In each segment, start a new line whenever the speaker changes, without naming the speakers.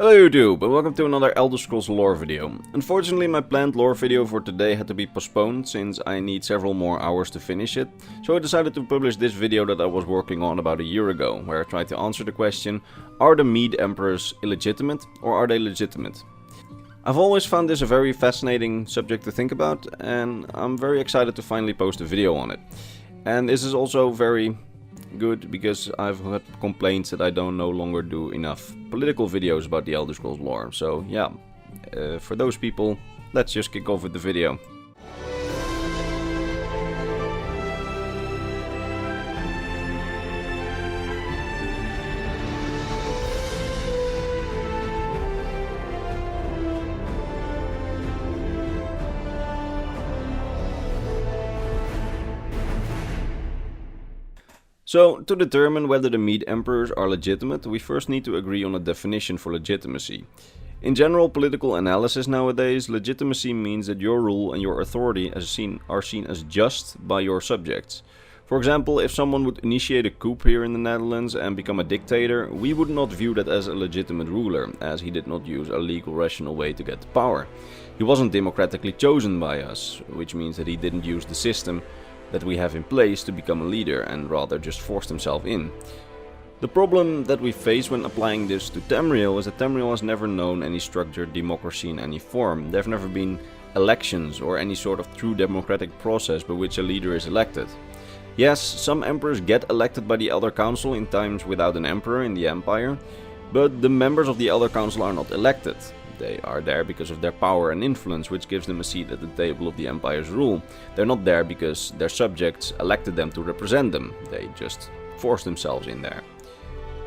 Hello YouTube, and welcome to another Elder Scrolls lore video. Unfortunately, my planned lore video for today had to be postponed since I need several more hours to finish it, so I decided to publish this video that I was working on about a year ago, where I tried to answer the question, are the Mede emperors illegitimate or are they legitimate? I've always found this a very fascinating subject to think about, and I'm very excited to finally post a video on it. And this is also very good because I've heard complaints that I don't no longer do enough political videos about the Elder Scrolls lore. So yeah, for those people, let's just kick off with the video. So, to determine whether the Mede emperors are legitimate, we first need to agree on a definition for legitimacy. In general political analysis nowadays, legitimacy means that your rule and your authority are seen as just by your subjects. For example, if someone would initiate a coup here in the Netherlands and become a dictator, we would not view that as a legitimate ruler, as he did not use a legal rational way to get to power. He wasn't democratically chosen by us, which means that he didn't use the system that we have in place to become a leader and rather just forced himself in. The problem that we face when applying this to Tamriel is that Tamriel has never known any structured democracy in any form. There have never been elections or any sort of true democratic process by which a leader is elected. Yes, some emperors get elected by the Elder Council in times without an emperor in the Empire, but the members of the Elder Council are not elected. They are there because of their power and influence, which gives them a seat at the table of the Empire's rule. They're not there because their subjects elected them to represent them. They just forced themselves in there.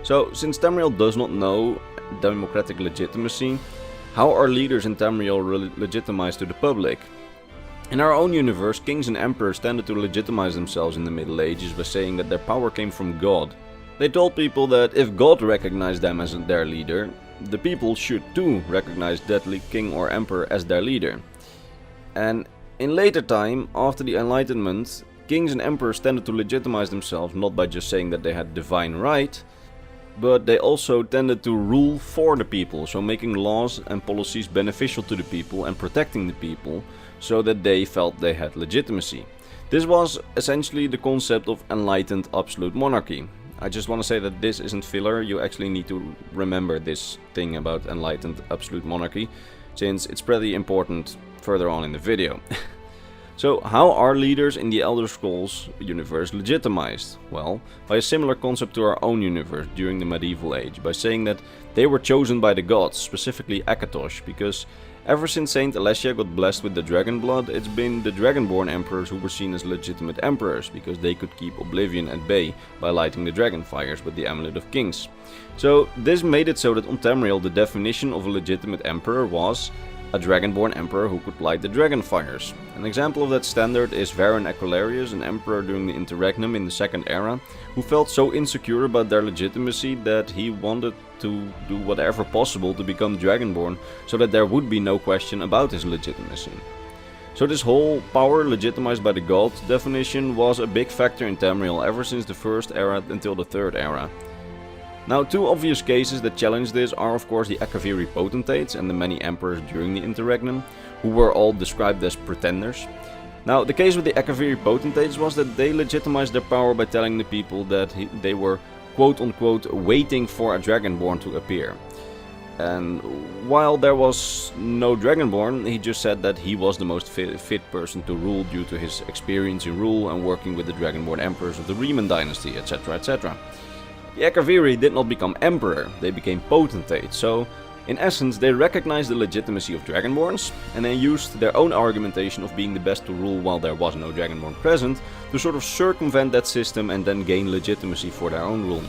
So, since Tamriel does not know democratic legitimacy, how are leaders in Tamriel legitimized to the public? In our own universe, kings and emperors tended to legitimize themselves in the Middle Ages by saying that their power came from God. They told people that if God recognized them as their leader, the people should too recognize that king or emperor as their leader. And in later time, after the Enlightenment, kings and emperors tended to legitimize themselves not by just saying that they had divine right, but they also tended to rule for the people, so making laws and policies beneficial to the people and protecting the people so that they felt they had legitimacy. This was essentially the concept of enlightened absolute monarchy. I just want to say that this isn't filler, you actually need to remember this thing about enlightened absolute monarchy, since it's pretty important further on in the video. So, how are leaders in the Elder Scrolls universe legitimized? Well, by a similar concept to our own universe during the medieval age, by saying that they were chosen by the gods, specifically Akatosh, because ever since Saint Alessia got blessed with the dragon blood, it's been the dragonborn emperors who were seen as legitimate emperors, because they could keep oblivion at bay by lighting the dragon fires with the Amulet of Kings. So this made it so that on Tamriel the definition of a legitimate emperor was a dragonborn emperor who could light the dragon fires. An example of that standard is Varan Aquilarius, an emperor during the Interregnum in the Second Era, who felt so insecure about their legitimacy that he wanted to do whatever possible to become dragonborn so that there would be no question about his legitimacy. So this whole power legitimized by the gods definition was a big factor in Tamriel ever since the First Era until the Third Era. Now, two obvious cases that challenge this are of course the Akaviri potentates and the many emperors during the Interregnum, who were all described as pretenders. Now, the case with the Akaviri potentates was that they legitimized their power by telling the people that they were quote-unquote waiting for a dragonborn to appear. And while there was no dragonborn, he just said that he was the most fit person to rule due to his experience in rule and working with the dragonborn emperors of the Riemann dynasty, etc, etc. The Akaviri did not become emperor, they became potentate, so in essence they recognized the legitimacy of dragonborns and then used their own argumentation of being the best to rule while there was no dragonborn present to sort of circumvent that system and then gain legitimacy for their own rule.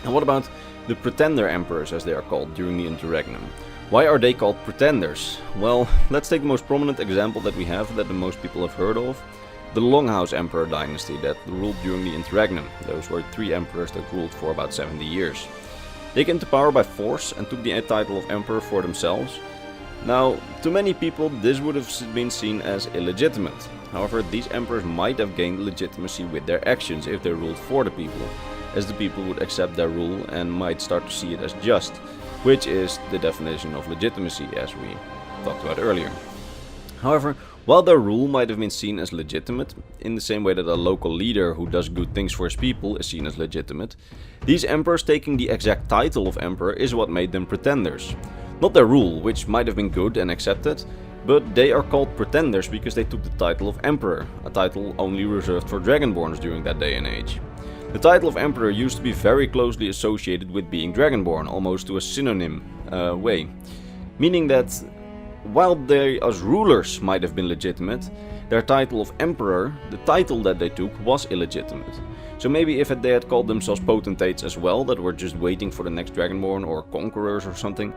And what about the pretender emperors, as they are called during the Interregnum? Why are they called pretenders? Well, let's take the most prominent example that we have that the most people have heard of. The Longhouse Emperor dynasty that ruled during the Interregnum. Those were three emperors that ruled for about 70 years. They came to power by force and took the title of emperor for themselves. Now, to many people this would have been seen as illegitimate. However, these emperors might have gained legitimacy with their actions if they ruled for the people, as the people would accept their rule and might start to see it as just. which is the definition of legitimacy as we talked about earlier. However, while their rule might have been seen as legitimate, in the same way that a local leader who does good things for his people is seen as legitimate, these emperors taking the exact title of emperor is what made them pretenders. Not their rule, which might have been good and accepted, but they are called pretenders because they took the title of emperor, a title only reserved for dragonborns during that day and age. The title of emperor used to be very closely associated with being dragonborn, almost to a synonym way, meaning that while they as rulers might have been legitimate, their title of emperor, the title that they took, was illegitimate. So maybe if they had called themselves potentates as well, that were just waiting for the next dragonborn or conquerors or something,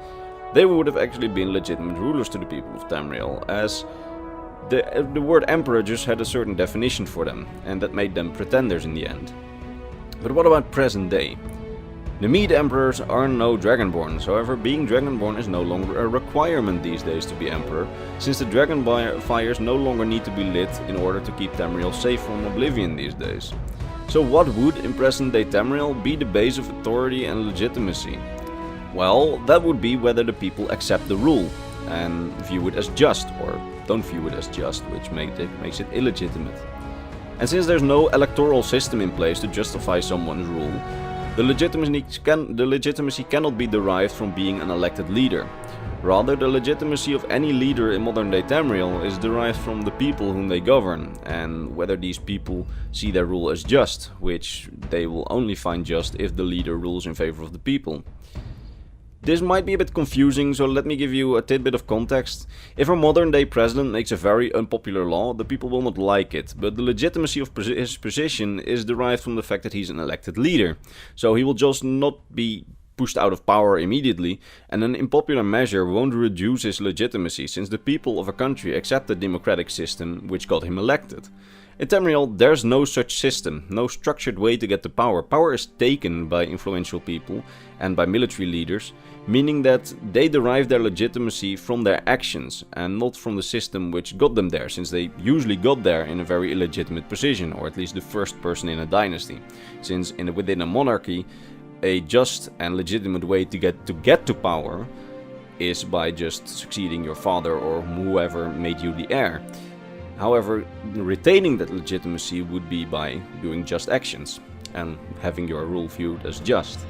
they would have actually been legitimate rulers to the people of Tamriel, as the word emperor just had a certain definition for them, and that made them pretenders in the end. But what about present day? The Mede emperors are no dragonborns, however being dragonborn is no longer a requirement these days to be emperor, since the dragon fires no longer need to be lit in order to keep Tamriel safe from oblivion these days. So what would, in present day Tamriel, be the base of authority and legitimacy? Well, that would be whether the people accept the rule and view it as just, or don't view it as just, which makes it illegitimate. And since there's no electoral system in place to justify someone's rule, the legitimacy cannot be derived from being an elected leader. Rather, the legitimacy of any leader in modern day Tamriel is derived from the people whom they govern, and whether these people see their rule as just, which they will only find just if the leader rules in favor of the people. This might be a bit confusing, so let me give you a tidbit of context. If a modern day president makes a very unpopular law, the people will not like it, but the legitimacy of his position is derived from the fact that he's an elected leader. So he will just not be pushed out of power immediately, and an unpopular measure won't reduce his legitimacy, since the people of a country accept the democratic system which got him elected. In Tamriel, there's no such system, no structured way to get to power. Power is taken by influential people and by military leaders, meaning that they derive their legitimacy from their actions and not from the system which got them there, since they usually got there in a very illegitimate position, or at least the first person in a dynasty, since within a monarchy, a just and legitimate way to get to power is by just succeeding your father or whoever made you the heir. However, retaining that legitimacy would be by doing just actions and having your rule viewed as just.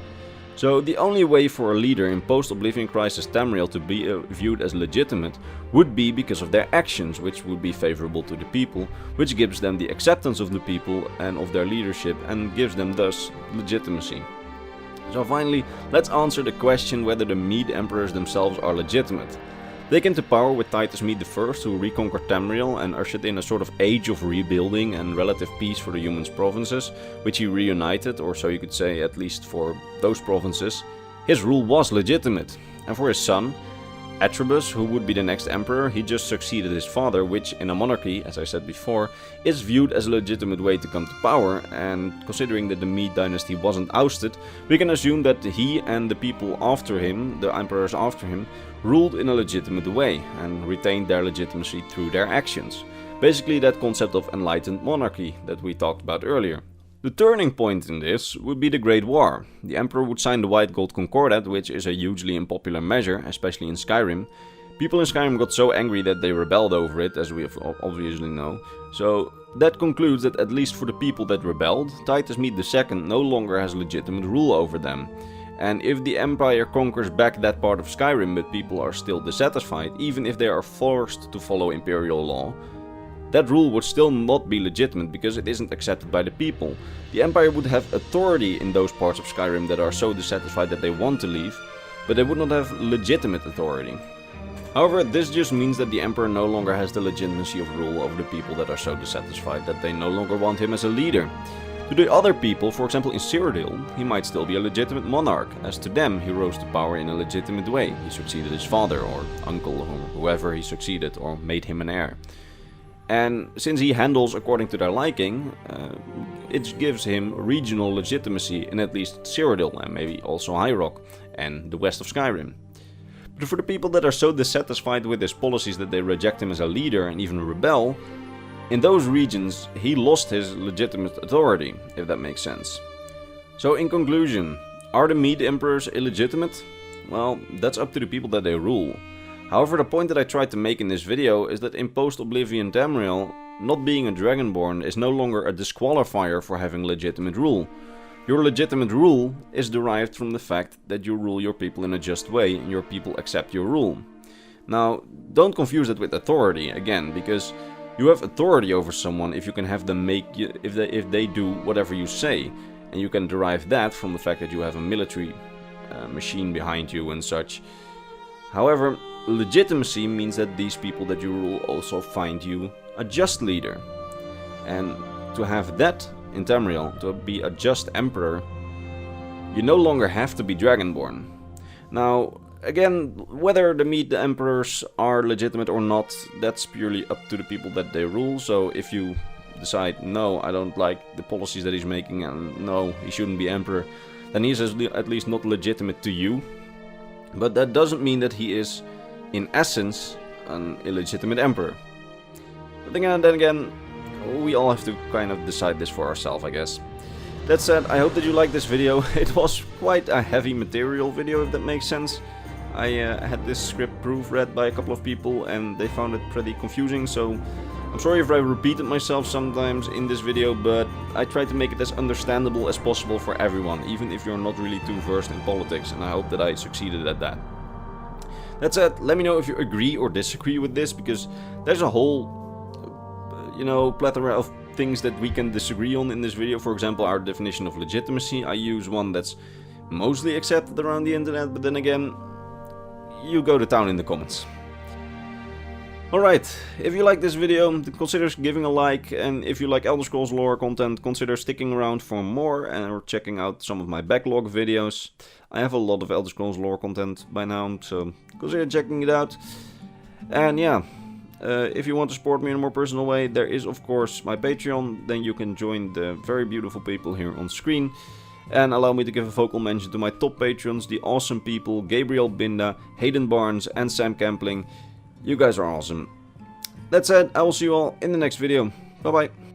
So the only way for a leader in post-Oblivion Crisis Tamriel to be viewed as legitimate would be because of their actions, which would be favorable to the people, which gives them the acceptance of the people and of their leadership and gives them thus legitimacy. So finally, let's answer the question whether the Mede emperors themselves are legitimate. They came to power with Titus Mede I, who reconquered Tamriel and ushered in a sort of age of rebuilding and relative peace for the humans' provinces, which he reunited, or so you could say, at least for those provinces. His rule was legitimate, and for his son, Atrebus, who would be the next emperor, he just succeeded his father, which in a monarchy, as I said before, is viewed as a legitimate way to come to power, and considering that the Mede dynasty wasn't ousted, we can assume that he and the people after him, the emperors after him, ruled in a legitimate way and retained their legitimacy through their actions. Basically that concept of enlightened monarchy that we talked about earlier. The turning point in this would be the Great War. The Emperor would sign the White Gold Concordat, which is a hugely unpopular measure, especially in Skyrim. People in Skyrim got so angry that they rebelled over it, as we obviously know. So that concludes that at least for the people that rebelled, Titus Mede II no longer has legitimate rule over them. And if the Empire conquers back that part of Skyrim but people are still dissatisfied, even if they are forced to follow Imperial law, that rule would still not be legitimate because it isn't accepted by the people. The Empire would have authority in those parts of Skyrim that are so dissatisfied that they want to leave, but they would not have legitimate authority. However, this just means that the Emperor no longer has the legitimacy of rule over the people that are so dissatisfied that they no longer want him as a leader. To the other people, for example in Cyrodiil, he might still be a legitimate monarch, as to them he rose to power in a legitimate way. He succeeded his father or uncle or whoever he succeeded or made him an heir. And since he handles according to their liking, it gives him regional legitimacy in at least Cyrodiil and maybe also High Rock and the west of Skyrim. But for the people that are so dissatisfied with his policies that they reject him as a leader and even rebel, in those regions he lost his legitimate authority, if that makes sense. So in conclusion, are the Mede emperors illegitimate? well, that's up to the people that they rule. However, the point that I tried to make in this video is that in post-Oblivion Tamriel, not being a Dragonborn is no longer a disqualifier for having legitimate rule. Your legitimate rule is derived from the fact that you rule your people in a just way and your people accept your rule. Now, don't confuse it with authority, again, because you have authority over someone if you can have them make if they do whatever you say, and you can derive that from the fact that you have a military machine behind you and such. However, legitimacy means that these people that you rule also find you a just leader. And to have that in Tamriel, to be a just emperor, you no longer have to be Dragonborn. Now, again, whether the Mede emperors are legitimate or not, that's purely up to the people that they rule. So if you decide, no, I don't like the policies that he's making, and no, he shouldn't be emperor, then he's at least not legitimate to you. But that doesn't mean that he is, in essence, an illegitimate emperor. But then again, we all have to kind of decide this for ourselves, I guess. That said, I hope that you liked this video. It was quite a heavy material video, if that makes sense. I had this script proofread by a couple of people and they found it pretty confusing, so I'm sorry if I repeated myself sometimes in this video, but I tried to make it as understandable as possible for everyone, even if you're not really too versed in politics, and I hope that I succeeded at that. That said, let me know if you agree or disagree with this, because there's a whole, plethora of things that we can disagree on in this video. For example, our definition of legitimacy. I use one that's mostly accepted around the internet, but then again, you go to town in the comments. Alright, if you like this video, consider giving a like, and if you like Elder Scrolls lore content, consider sticking around for more or checking out some of my backlog videos. I have a lot of Elder Scrolls lore content by now, so consider checking it out. And yeah, if you want to support me in a more personal way, there is of course my Patreon. Then you can join the very beautiful people here on screen. And allow me to give a vocal mention to my top patrons, the awesome people Gabriel Binda, Hayden Barnes and Sam Campling. You guys are awesome. That said, I will see you all in the next video. Bye bye.